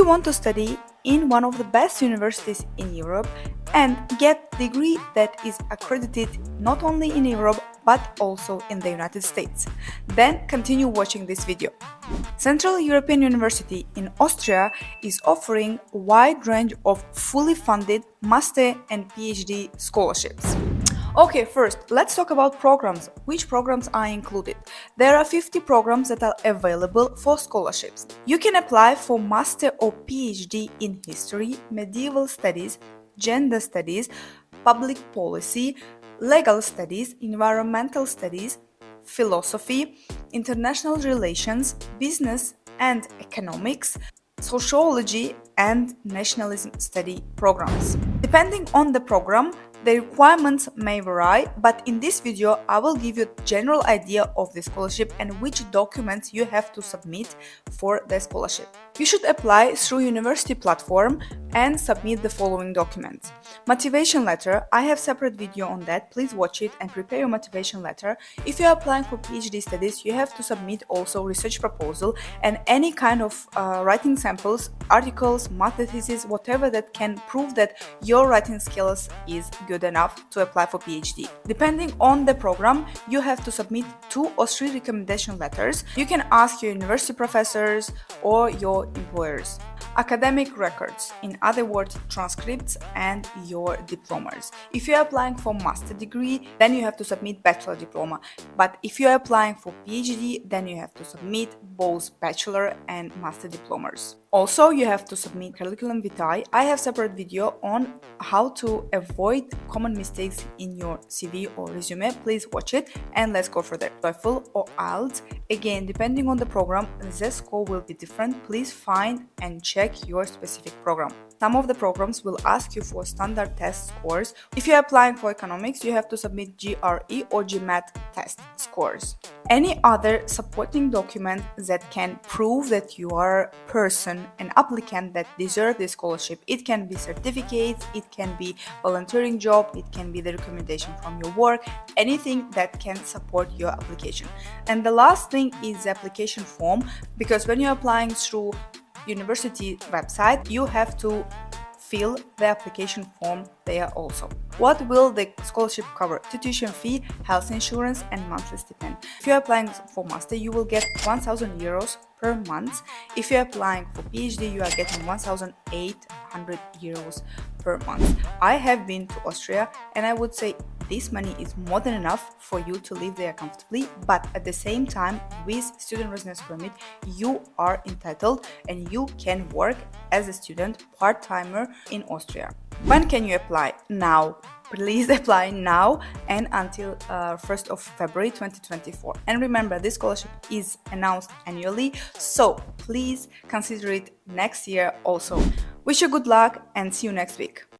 you want to study in one of the best universities in Europe and get a degree that is accredited not only in Europe but also in the United States? Then continue watching this video. Central European University in Austria is offering a wide range of fully funded master and PhD scholarships. Okay, first, let's talk about programs. Which programs are included? There are 50 programs that are available for scholarships. You can apply for master or PhD in history, medieval studies, gender studies, public policy, legal studies, environmental studies, philosophy, international relations, business and economics, sociology, and nationalism study programs. Depending on the program, the requirements may vary, but in this video I will give you a general idea of the scholarship and which documents you have to submit for the scholarship. You should apply through university platform and submit the following documents. Motivation letter, I have separate video on that, please watch it and prepare your motivation letter. If you are applying for PhD studies, you have to submit also research proposal and any kind of writing samples, articles, master thesis, whatever that can prove that your writing skills is good enough to apply for PhD. Depending on the program, you have to submit 2 or 3 recommendation letters. You can ask your university professors or your employers. Academic records, in other words, transcripts and your diplomas. If you're applying for master degree, then you have to submit bachelor diploma. But if you're applying for PhD, then you have to submit both bachelor and master diplomas. Also, you have to submit curriculum vitae. I have separate video on how to avoid common mistakes in your CV or resume. Please watch it and let's go further. TOEFL or IELTS. Again, depending on the program, the score will be different. Please find and check your specific program. Some of the programs will ask you for standard test scores. If you're applying for economics, you have to submit GRE or GMAT test scores. Any other supporting document that can prove that you are a person, an applicant that deserves this scholarship. It can be certificates, it can be volunteering job, it can be the recommendation from your work, anything that can support your application. And the last thing is the application form, because when you're applying through university website, you have to fill the application form there also. What will the scholarship cover? Tuition fee, health insurance and monthly stipend. If you're applying for master, you will get 1,000 euros per month. If you're applying for PhD, you are getting 1,800 euros per month. I have been to Austria and I would say this money is more than enough for you to live there comfortably, but at the same time, with student residence permit, you are entitled and you can work as a student part-timer in Austria. When can you apply? Now. Please apply now and until 1st of February 2024. And remember, this scholarship is announced annually, so please consider it next year also. Wish you good luck and see you next week.